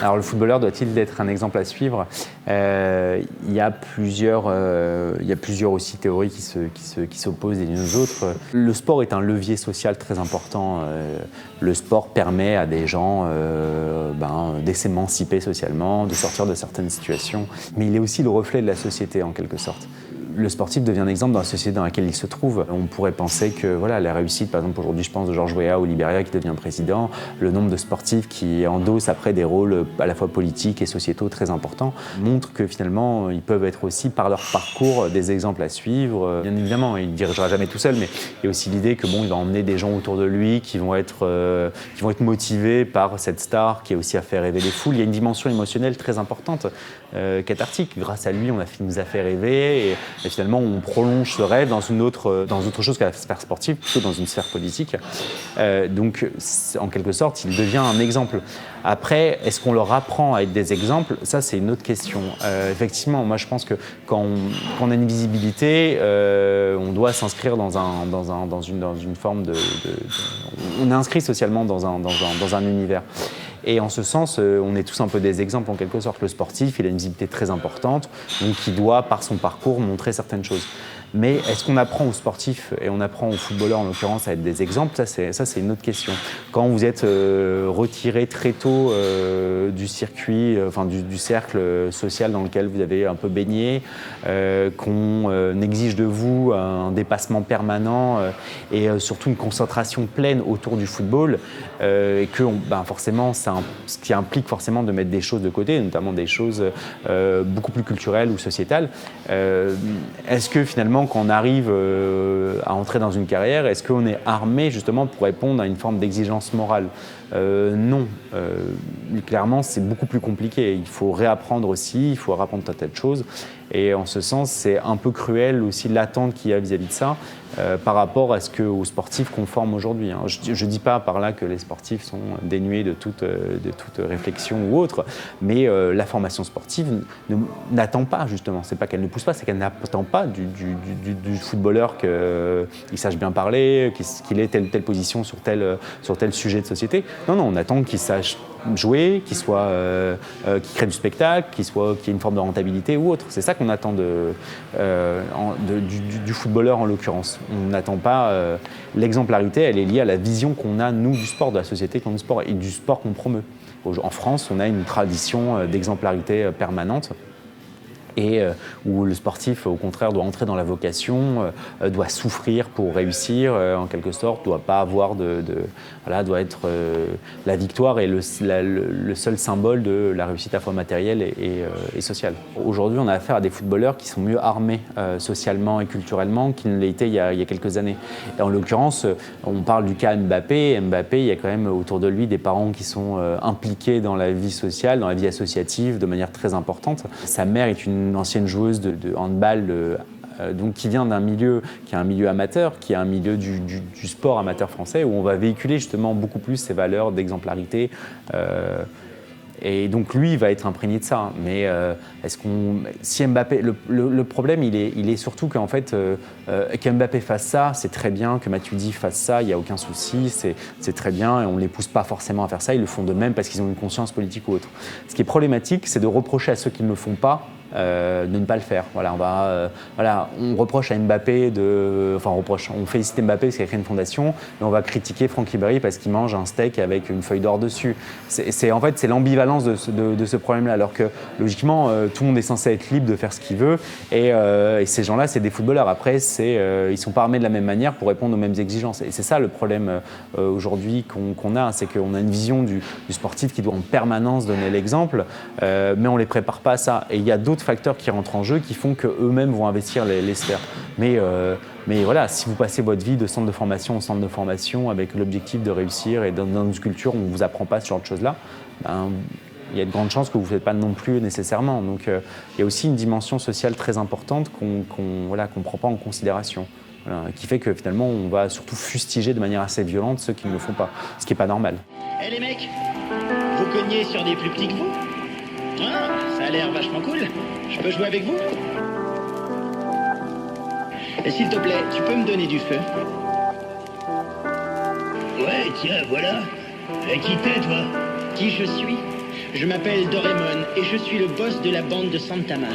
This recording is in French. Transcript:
Alors le footballeur doit-il être un exemple à suivre? Il y a plusieurs aussi théories qui s'opposent les unes aux autres. Le sport est un levier social très important. Le sport permet à des gens de s'émanciper socialement, de sortir de certaines situations. Mais il est aussi le reflet de la société en quelque sorte. Le sportif devient un exemple dans la société dans laquelle il se trouve. On pourrait penser que voilà, la réussite, par exemple aujourd'hui je pense de George Weah au Libéria qui devient président, le nombre de sportifs qui endossent après des rôles à la fois politiques et sociétaux très importants, montre que finalement ils peuvent être aussi par leur parcours des exemples à suivre. Bien évidemment, il ne dirigera jamais tout seul, mais il y a aussi l'idée que il va emmener des gens autour de lui qui vont être motivés par cette star qui a aussi à faire rêver les foules. Il y a une dimension émotionnelle très importante cathartique. Grâce à lui, il nous a fait rêver et finalement on prolonge ce rêve dans autre chose que la sphère sportive, plutôt dans une sphère politique. Donc en quelque sorte, il devient un exemple. Après, est-ce qu'on leur apprend à être des exemples? Ça, c'est une autre question. Effectivement, moi je pense que quand on a une visibilité, on doit s'inscrire dans une forme on est inscrit socialement dans un univers. Et en ce sens, on est tous un peu des exemples en quelque sorte. Le sportif, il a une visibilité très importante, donc il doit, par son parcours, montrer certaines choses. Mais est-ce qu'on apprend aux sportifs et on apprend aux footballeurs en l'occurrence à être des exemples? Ça, c'est une autre question. Quand vous êtes retiré très tôt du circuit, du cercle social dans lequel vous avez un peu baigné, qu'on exige de vous un dépassement permanent et surtout une concentration pleine autour du football, et que forcément, ce qui implique forcément de mettre des choses de côté, notamment des choses beaucoup plus culturelles ou sociétales. Est-ce que finalement, quand on arrive à entrer dans une carrière, est-ce qu'on est armé justement pour répondre à une forme d'exigence morale? Non. Clairement, c'est beaucoup plus compliqué. Il faut réapprendre aussi, il faut réapprendre tas de choses. Et en ce sens, c'est un peu cruel aussi l'attente qu'il y a vis-à-vis de ça par rapport aux sportifs qu'on forme aujourd'hui. Je ne dis pas par là que les sportifs sont dénués de toute réflexion ou autre, mais la formation sportive n'attend pas justement. C'est pas qu'elle ne pousse pas, c'est qu'elle n'attend pas du footballeur qu'il sache bien parler, qu'il ait telle position sur tel sujet de société. Non, on attend qu'il sache jouer, qu'il crée du spectacle, qu'il y ait une forme de rentabilité ou autre. C'est ça qu'on attend du footballeur en l'occurrence. On n'attend pas l'exemplarité, elle est liée à la vision qu'on a, nous, du sport, de la société qu'on a du sport et du sport qu'on promeut. En France, on a une tradition d'exemplarité permanente. Et où le sportif, au contraire, doit entrer dans la vocation, doit souffrir pour réussir, en quelque sorte, doit pas avoir doit être la victoire est le seul symbole de la réussite à la fois matérielle et sociale. Aujourd'hui, on a affaire à des footballeurs qui sont mieux armés socialement et culturellement qu'ils ne l'étaient il y a quelques années. Et en l'occurrence, on parle du cas Mbappé. Mbappé, il y a quand même autour de lui des parents qui sont impliqués dans la vie sociale, dans la vie associative de manière très importante. Sa mère est une ancienne joueuse de handball, donc qui vient d'un milieu qui est un milieu amateur, qui est un milieu du sport amateur français, où on va véhiculer justement beaucoup plus ces valeurs d'exemplarité. Et donc lui, il va être imprégné de ça. Mais si Mbappé, le problème, il est surtout qu'en fait, qu'Mbappé fasse ça, c'est très bien. Que Matuidi fasse ça, il n'y a aucun souci, c'est très bien. Et on ne les pousse pas forcément à faire ça. Ils le font de même parce qu'ils ont une conscience politique ou autre. Ce qui est problématique, c'est de reprocher à ceux qui ne le font pas de ne pas le faire. On reproche à Mbappé on félicite Mbappé parce qu'il a créé une fondation, mais on va critiquer Franck Ribéry parce qu'il mange un steak avec une feuille d'or dessus. C'est l'ambivalence de ce problème-là, alors que logiquement, tout le monde est censé être libre de faire ce qu'il veut, et ces gens-là, c'est des footballeurs. Après, ils sont pas armés de la même manière pour répondre aux mêmes exigences. Et c'est ça le problème aujourd'hui qu'on a, c'est qu'on a une vision du sportif qui doit en permanence donner l'exemple, mais on les prépare pas à ça. Et il y a d'autres facteurs qui rentrent en jeu qui font qu'eux-mêmes vont investir les sphères. Mais voilà, si vous passez votre vie de centre de formation en centre de formation avec l'objectif de réussir et dans une culture où on ne vous apprend pas ce genre de choses-là, il y a de grandes chances que vous ne faites pas non plus nécessairement. Donc il y a aussi une dimension sociale très importante qu'on ne prend pas en considération. Qui fait que finalement on va surtout fustiger de manière assez violente ceux qui ne le font pas, ce qui n'est pas normal. Eh les mecs, vous cognez sur des plus petits que vous ? Hein ? Ça a l'air vachement cool. Je peux jouer avec vous ? Et s'il te plaît, tu peux me donner du feu ? Ouais, tiens, voilà. Qui t'es, toi ? Qui je suis ? Je m'appelle Doraemon et je suis le boss de la bande de Santama.